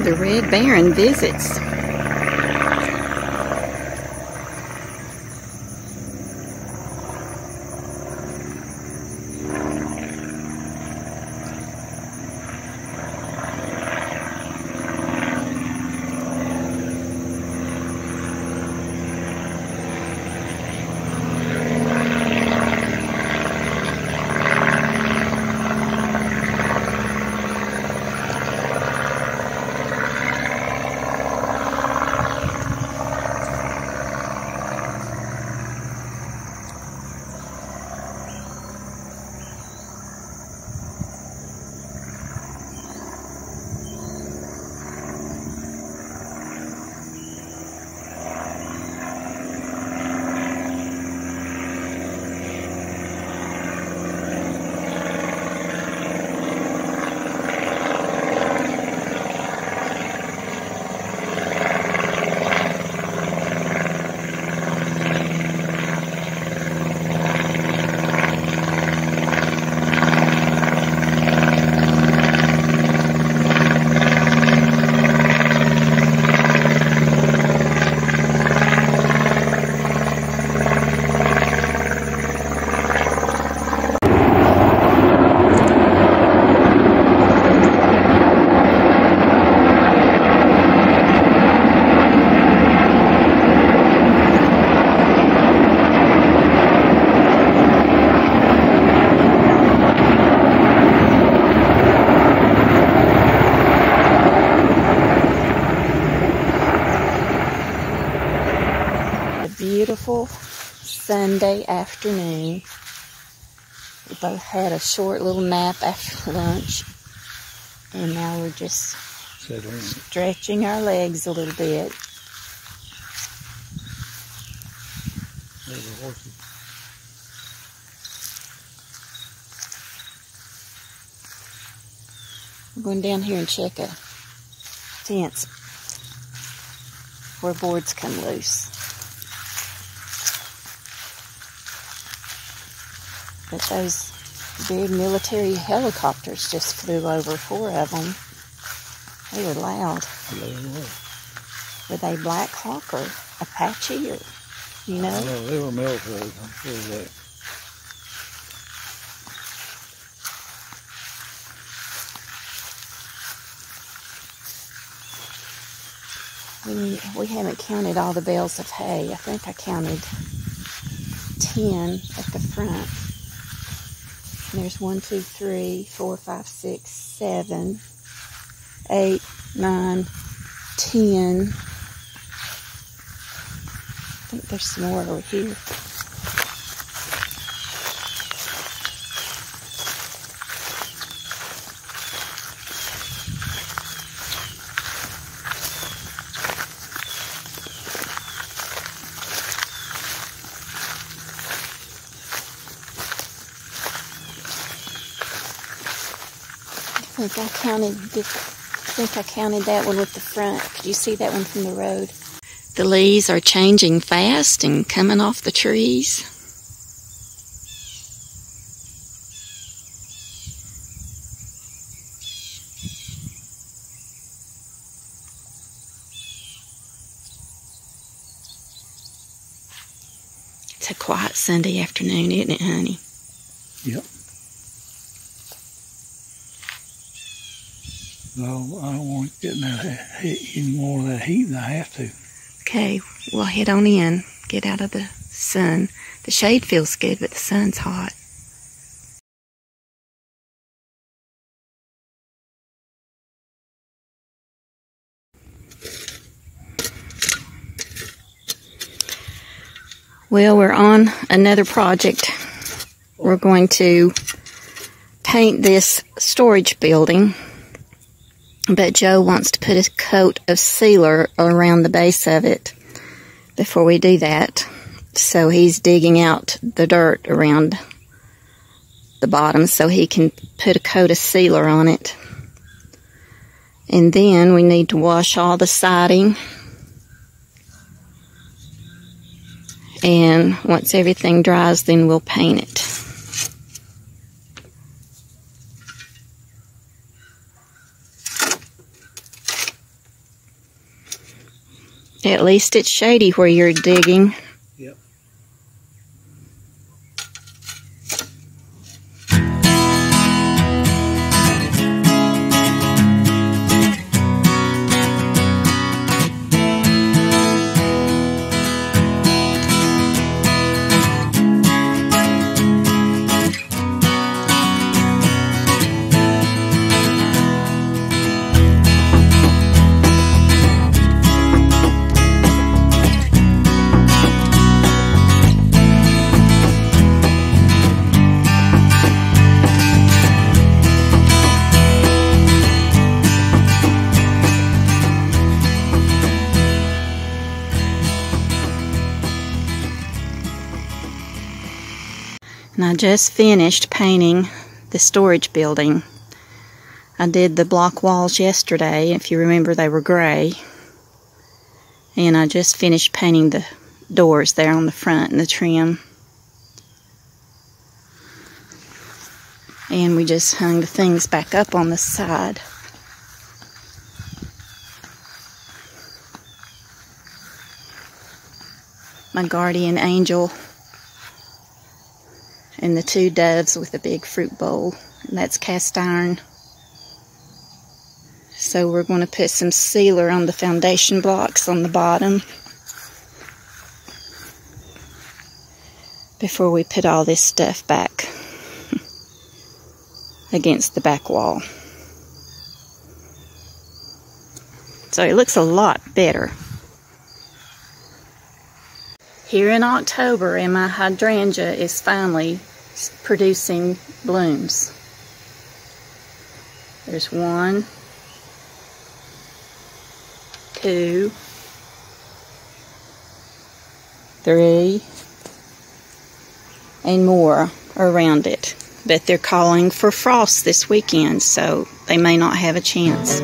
The Red Baron visits. Beautiful Sunday afternoon. We both had a short little nap after lunch, and now we're just stretching our legs a little bit. We're going down here and check a fence where boards come loose. But those big military helicopters just flew over, 4 of them. They were loud. Were they Black Hawk or Apache, or, you know? No, they were military. I'm sure of that. We haven't counted all the bales of hay. I think I counted 10 at the front. And there's 1, 2, 3, 4, 5, 6, 7, 8, 9, 10. I think there's some more over here. I think I counted that one with the front. Could you see that one from the road? The leaves are changing fast and coming off the trees. It's a quiet Sunday afternoon, isn't it, honey? Yep. No, I don't want to get any more of that heat than I have to. Okay, we'll head on in. Get out of the sun. The shade feels good, but the sun's hot. Well, we're on another project. We're going to paint this storage building. But Joe wants to put a coat of sealer around the base of it before we do that. So he's digging out the dirt around the bottom so he can put a coat of sealer on it. And then we need to wash all the siding. And once everything dries, then we'll paint it. At least it's shady where you're digging. Yep. And I just finished painting the storage building. I did the block walls yesterday. If you remember, they were gray. And I just finished painting the doors there on the front and the trim. And we just hung the things back up on the side. My guardian angel and the two doves with a big fruit bowl. And that's cast iron. So we're going to put some sealer on the foundation blocks on the bottom before we put all this stuff back against the back wall. So it looks a lot better. Here in October, and my hydrangea is finally producing blooms. There's 1, 2, 3, and more around it. But they're calling for frost this weekend, so they may not have a chance.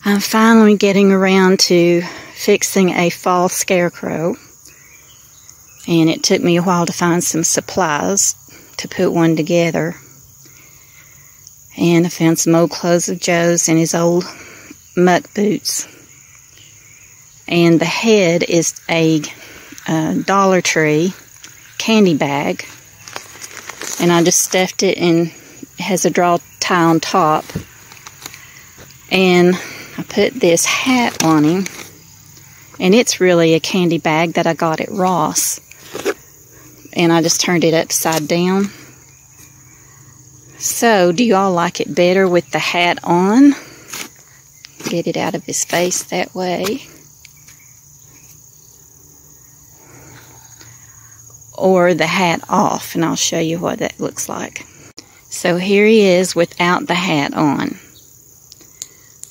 I'm finally getting around to fixing a fall scarecrow, and it took me a while to find some supplies to put one together. And I found some old clothes of Joe's and his old muck boots. And the head is a Dollar Tree candy bag, and I just stuffed it in. It has a draw tie on top, and I put this hat on him, and it's really a candy bag that I got at Ross, and I just turned it upside down. So, do you all like it better with the hat on? Get it out of his face that way. Or the hat off, and I'll show you what that looks like. So here he is without the hat on.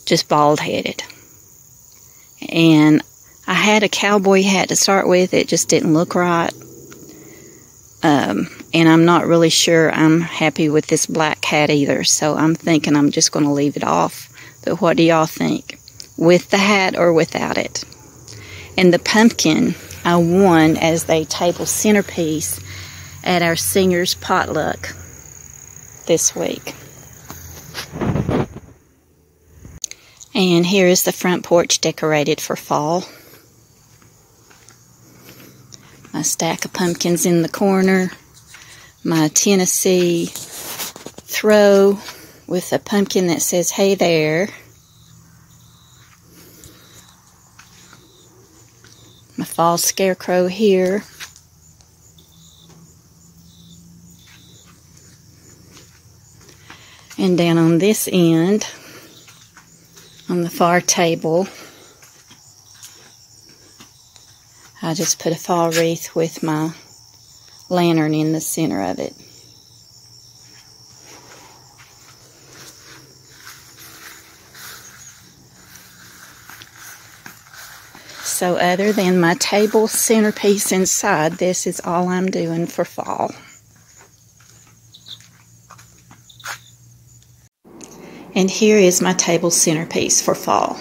Just bald-headed. And I had a cowboy hat to start with. It just didn't look right. And I'm not really sure I'm happy with this black hat either. So I'm thinking I'm just going to leave it off. But what do y'all think? With the hat or without it? And the pumpkin I won as the table centerpiece at our seniors potluck this week. And here is the front porch decorated for fall. My stack of pumpkins in the corner. My Tennessee throw with a pumpkin that says, "Hey there." My fall scarecrow here. And down on this end, On the far table, I just put a fall wreath with my lantern in the center of it. So other than my table centerpiece inside, this is all I'm doing for fall. And here is my table centerpiece for fall.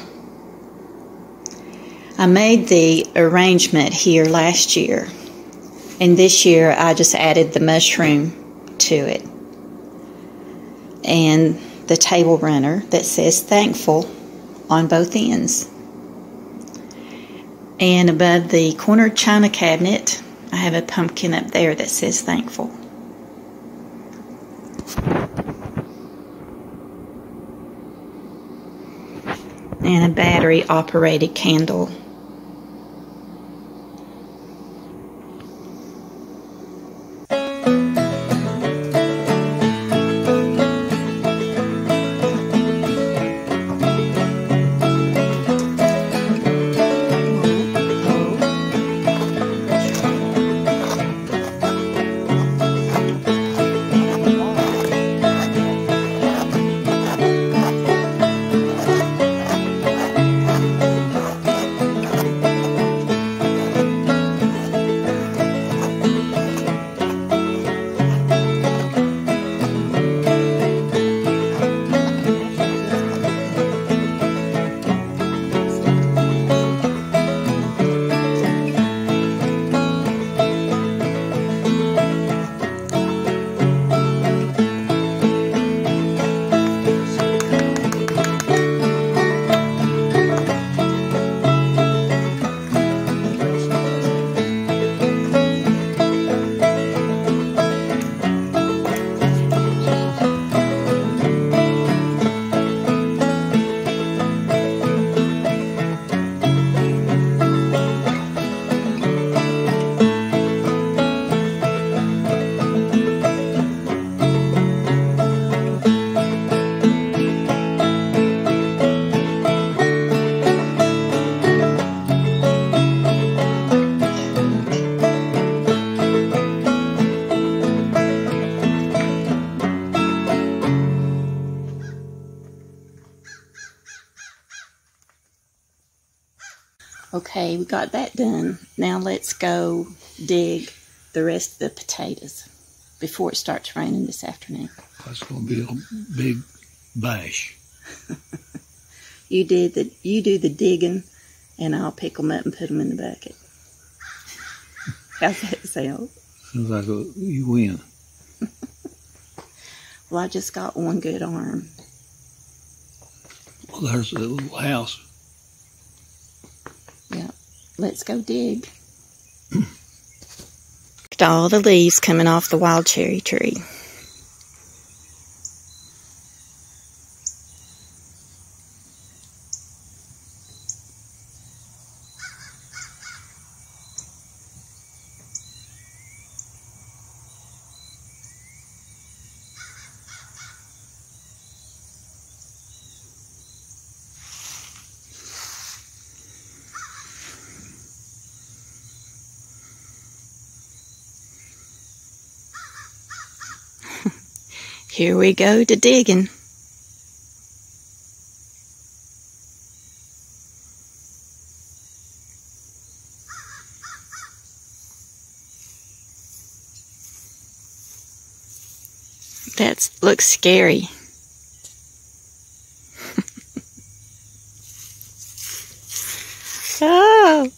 I made the arrangement here last year, and this year I just added the mushroom to it. And the table runner that says thankful on both ends. And above the corner china cabinet, I have a pumpkin up there that says thankful. And a battery-operated candle. Okay, we got that done. Now let's go dig the rest of the potatoes before it starts raining this afternoon. That's going to be a big bash. You do the digging, and I'll pick them up and put them in the bucket. How's that sound? Sounds like you win. Well, I just got one good arm. Well, there's a little house. Yeah, let's go dig. Look at all the leaves coming off the wild cherry tree. Here we go to digging. That looks scary. Oh!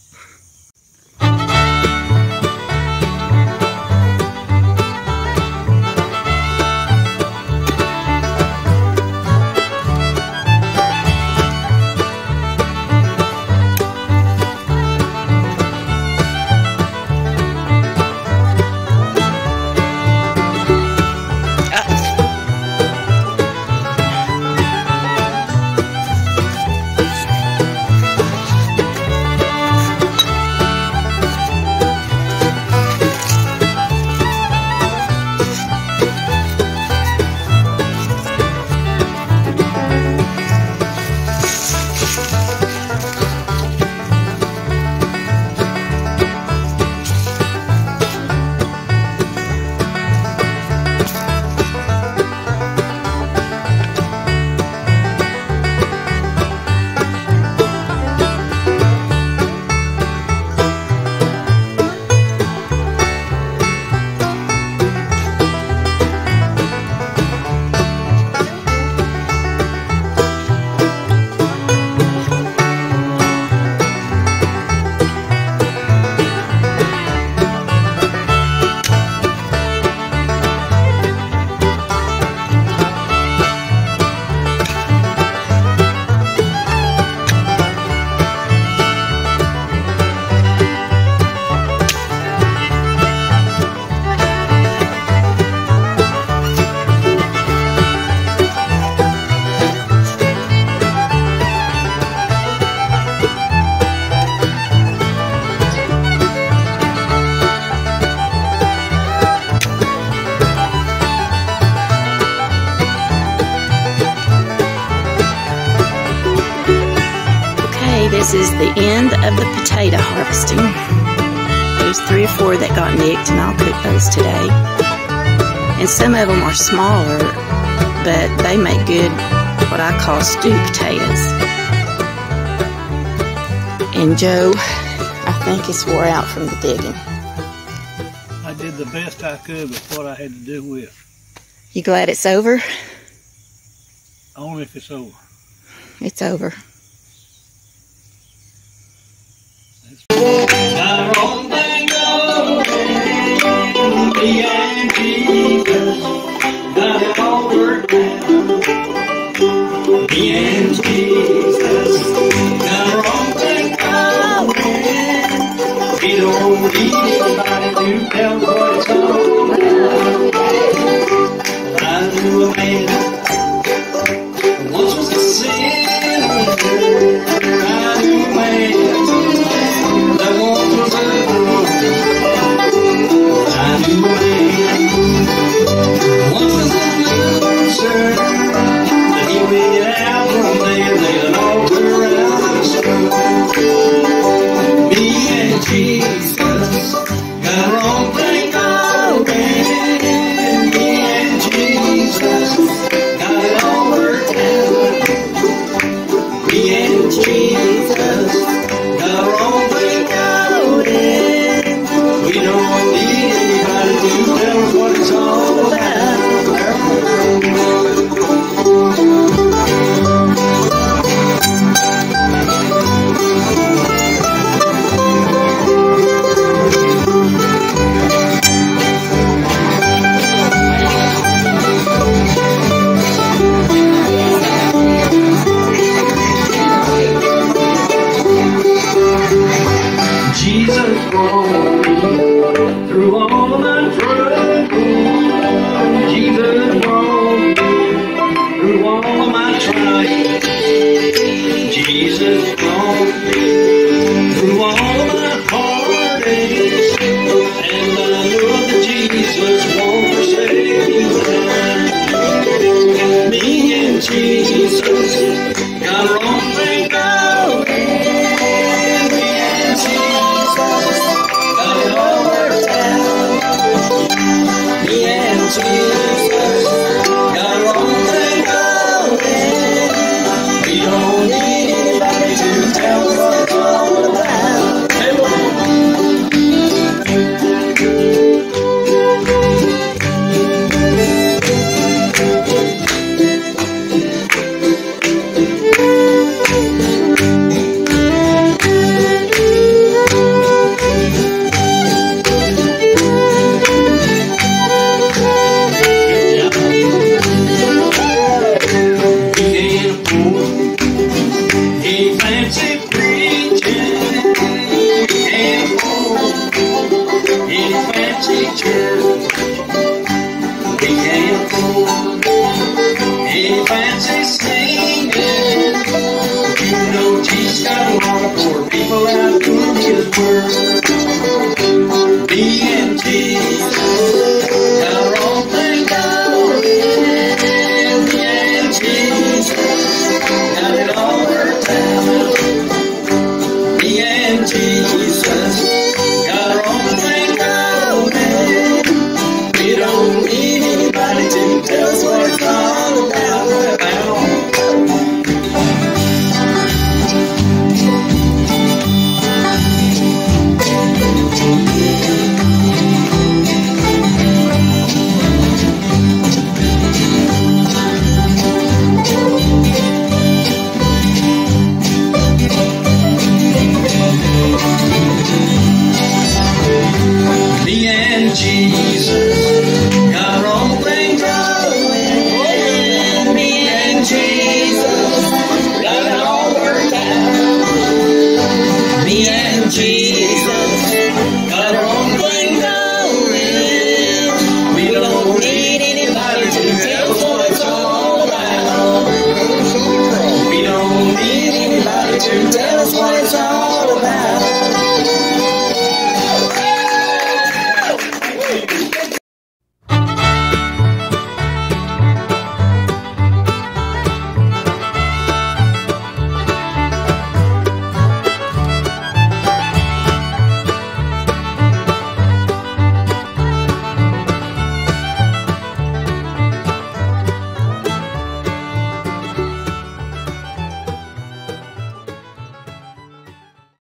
This is the end of the potato harvesting. There's 3 or 4 that got nicked, and I'll cook those today. And some of them are smaller, but they make good, what I call stewed potatoes. And Joe, I think, is wore out from the digging. I did the best I could with what I had to do with. You glad it's over? Only if it's over. It's over. Got our own thing going, me and Jesus, got it all worked out. Me and Jesus, got our own thing going. We don't need anybody to tell what it's all about. I knew a man once was a sinner. I knew a man that once was a girl. I knew a man once was a loser, but he made it out one day and laid it all around the store. Me and Jesus got our own thing going. Me and Jesus got it all worked out. Me and Jesus got our own thing going. We don't need anybody to tell us what it's all about. Jesus brought me through all of my troubles. Jesus brought me through all of my trials. Jesus brought me through all of my heartaches. And I know that Jesus won't forsake me. Me and Jesus got our own thing going. Me and Jesus got it all worked out. Me and Jesus got our own thing going. We don't need anybody to tell us what it's all about. Hey, Jesus.